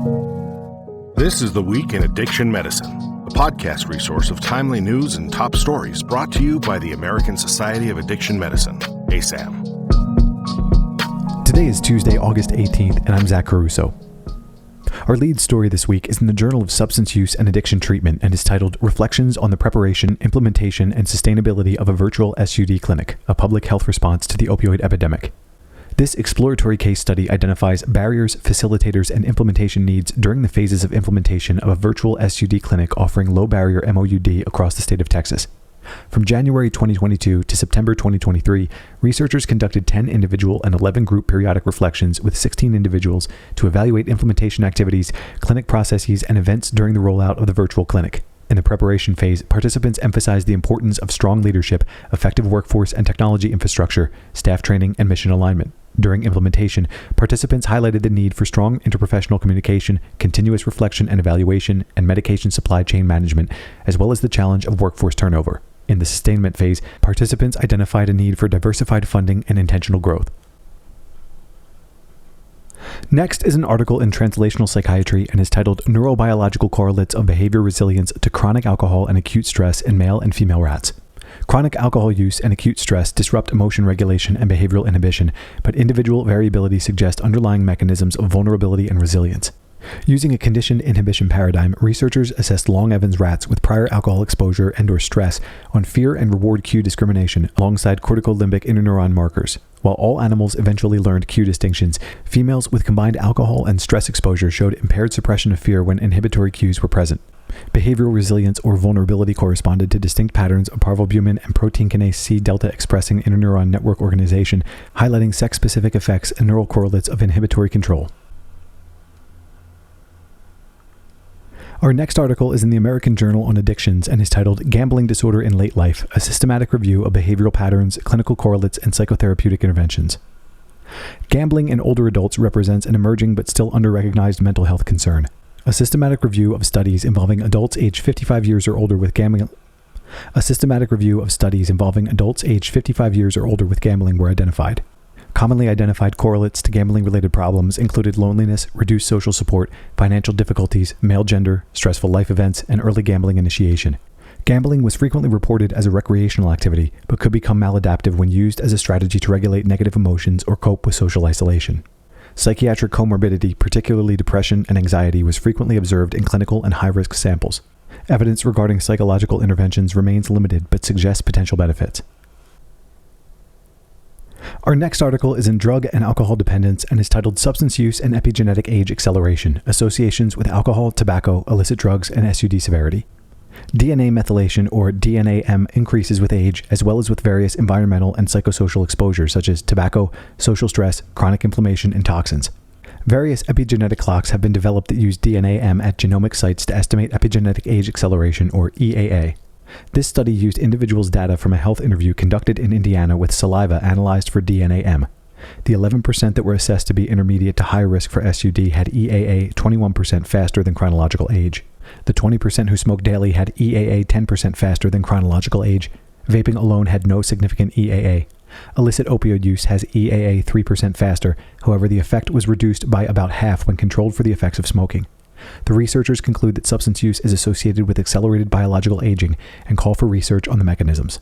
This is The Week in Addiction Medicine, a podcast resource of timely news and top stories brought to you by the American Society of Addiction Medicine, ASAM. Today is Tuesday, August 18th, and I'm Zach Caruso. Our lead story this week is in the Journal of Substance Use and Addiction Treatment and is titled Reflections on the Preparation, Implementation, and Sustainability of a Virtual SUD Clinic, a Public Health Response to the Opioid Epidemic. This exploratory case study identifies barriers, facilitators, and implementation needs during the phases of implementation of a virtual SUD clinic offering low-barrier MOUD across the state of Texas. From January 2022 to September 2023, researchers conducted 10 individual and 11 group periodic reflections with 16 individuals to evaluate implementation activities, clinic processes, and events during the rollout of the virtual clinic. In the preparation phase, participants emphasized the importance of strong leadership, effective workforce and technology infrastructure, staff training, and mission alignment. During implementation, participants highlighted the need for strong interprofessional communication, continuous reflection and evaluation, and medication supply chain management, as well as the challenge of workforce turnover. In the sustainment phase, participants identified a need for diversified funding and intentional growth. Next is an article in Translational Psychiatry and is titled Neurobiological Correlates of Behavior Resilience to Chronic Alcohol and Acute Stress in Male and Female Rats. Chronic alcohol use and acute stress disrupt emotion regulation and behavioral inhibition, but individual variability suggests underlying mechanisms of vulnerability and resilience. Using a conditioned inhibition paradigm, researchers assessed Long-Evans rats with prior alcohol exposure and/or stress on fear and reward cue discrimination alongside corticolimbic interneuron markers. While all animals eventually learned cue distinctions, females with combined alcohol and stress exposure showed impaired suppression of fear when inhibitory cues were present. Behavioral resilience or vulnerability corresponded to distinct patterns of parvalbumin and protein kinase C delta expressing interneuron network organization, highlighting sex-specific effects and neural correlates of inhibitory control. Our next article is in the American Journal on Addictions and is titled Gambling Disorder in Late Life, a systematic review of behavioral patterns, clinical correlates, and psychotherapeutic interventions. Gambling in older adults represents an emerging but still under-recognized mental health concern. A systematic review of studies involving adults aged 55 years or older with gambling were identified. Commonly identified correlates to gambling-related problems included loneliness, reduced social support, financial difficulties, male gender, stressful life events, and early gambling initiation. Gambling was frequently reported as a recreational activity, but could become maladaptive when used as a strategy to regulate negative emotions or cope with social isolation. Psychiatric comorbidity, particularly depression and anxiety, was frequently observed in clinical and high-risk samples. Evidence regarding psychological interventions remains limited but suggests potential benefits. Our next article is in Drug and Alcohol Dependence and is titled Substance Use and Epigenetic Age Acceleration, Associations with Alcohol, Tobacco, Illicit Drugs, and SUD Severity. DNA methylation, or DNA-M, increases with age, as well as with various environmental and psychosocial exposures such as tobacco, social stress, chronic inflammation, and toxins. Various epigenetic clocks have been developed that use DNA-M at genomic sites to estimate epigenetic age acceleration, or EAA. This study used individuals' data from a health interview conducted in Indiana with saliva analyzed for DNA-M. The 11% that were assessed to be intermediate to high risk for SUD had EAA 21% faster than chronological age. The 20% who smoked daily had EAA 10% faster than chronological age. Vaping alone had no significant EAA. Illicit opioid use has EAA 3% faster, however the effect was reduced by about half when controlled for the effects of smoking. The researchers conclude that substance use is associated with accelerated biological aging and call for research on the mechanisms.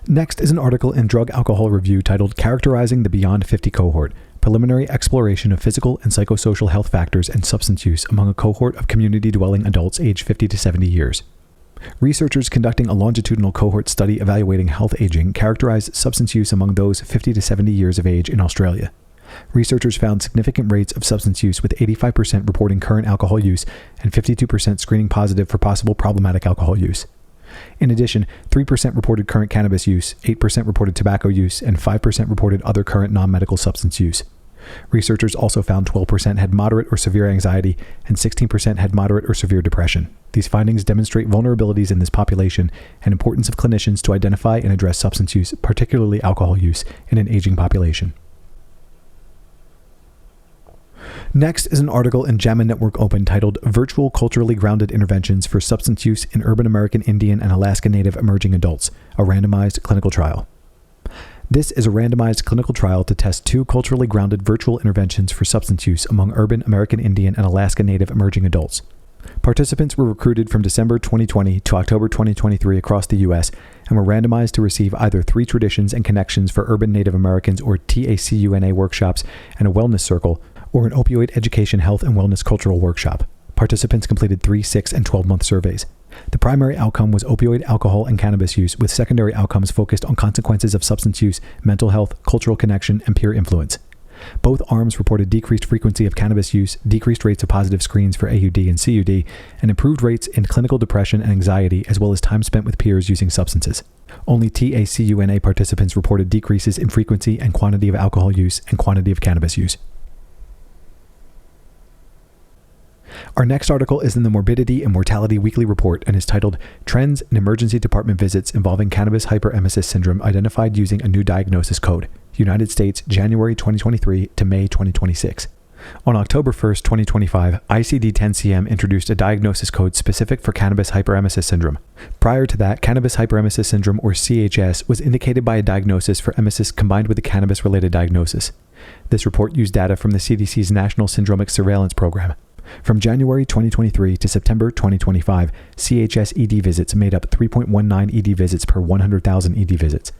Next is an article in Drug Alcohol Review titled Characterizing the Beyond 50 Cohort, Preliminary Exploration of Physical and Psychosocial Health Factors and Substance Use Among a Cohort of Community-Dwelling Adults aged 50 to 70 years. Researchers conducting a longitudinal cohort study evaluating health aging characterized substance use among those 50 to 70 years of age in Australia. Researchers found significant rates of substance use with 85% reporting current alcohol use and 52% screening positive for possible problematic alcohol use. In addition, 3% reported current cannabis use, 8% reported tobacco use, and 5% reported other current non-medical substance use. Researchers also found 12% had moderate or severe anxiety and 16% had moderate or severe depression. These findings demonstrate vulnerabilities in this population and importance of clinicians to identify and address substance use, particularly alcohol use, in an aging population. Next is an article in JAMA Network Open titled Virtual Culturally Grounded Interventions for Substance Use in Urban American Indian and Alaska Native Emerging Adults, a randomized clinical trial. This is a randomized clinical trial to test 2 culturally grounded virtual interventions for substance use among urban American Indian and Alaska Native emerging adults. Participants were recruited from December 2020 to October 2023 across the U.S. and were randomized to receive either 3 Traditions and Connections for Urban Native Americans or TACUNA workshops and a wellness circle, or an opioid education, health, and wellness cultural workshop. Participants completed 3, 6, and 12-month surveys. The primary outcome was opioid, alcohol, and cannabis use, with secondary outcomes focused on consequences of substance use, mental health, cultural connection, and peer influence. Both arms reported decreased frequency of cannabis use, decreased rates of positive screens for AUD and CUD, and improved rates in clinical depression and anxiety, as well as time spent with peers using substances. Only TACUNA participants reported decreases in frequency and quantity of alcohol use and quantity of cannabis use. Our next article is in the Morbidity and Mortality Weekly Report and is titled Trends in Emergency Department Visits Involving Cannabis Hyperemesis Syndrome Identified Using a New Diagnosis Code, United States, January 2023 to May 2026. On October 1, 2025, ICD-10-CM introduced a diagnosis code specific for cannabis hyperemesis syndrome. Prior to that, cannabis hyperemesis syndrome, or CHS, was indicated by a diagnosis for emesis combined with a cannabis-related diagnosis. This report used data from the CDC's National Syndromic Surveillance Program. From January 2023 to September 2025, CHS ED visits made up 3.19 ED visits per 100,000 ED visits.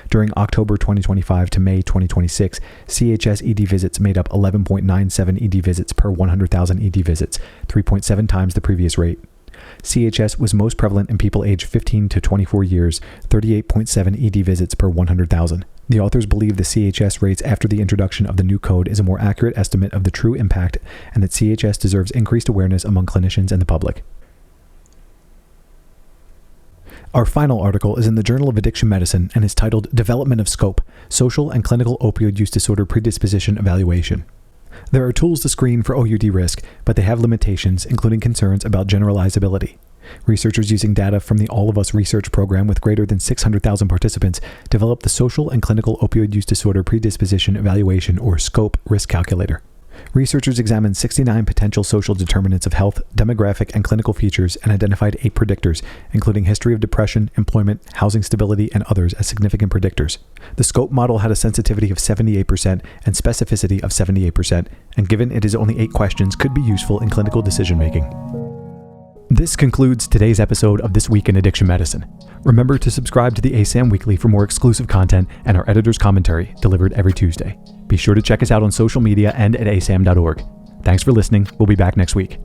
During October 2025 to May 2026, CHS ED visits made up 11.97 ED visits per 100,000 ED visits, 3.7 times the previous rate. CHS was most prevalent in people aged 15 to 24 years, 38.7 ED visits per 100,000. The authors believe the CHS rates after the introduction of the new code is a more accurate estimate of the true impact and that CHS deserves increased awareness among clinicians and the public. Our final article is in the Journal of Addiction Medicine and is titled Development of Scope, Social and Clinical Opioid Use Disorder Predisposition Evaluation. There are tools to screen for OUD risk, but they have limitations, including concerns about generalizability. Researchers using data from the All of Us research program with greater than 600,000 participants developed the Social and Clinical Opioid Use Disorder Predisposition Evaluation, or SCOPE, risk calculator. Researchers examined 69 potential social determinants of health, demographic, and clinical features and identified 8 predictors, including history of depression, employment, housing stability, and others as significant predictors. The SCOPE model had a sensitivity of 78% and specificity of 78%, and given it is only 8 questions, could be useful in clinical decision-making. This concludes today's episode of This Week in Addiction Medicine. Remember to subscribe to the ASAM Weekly for more exclusive content and our editor's commentary delivered every Tuesday. Be sure to check us out on social media and at asam.org. Thanks for listening. We'll be back next week.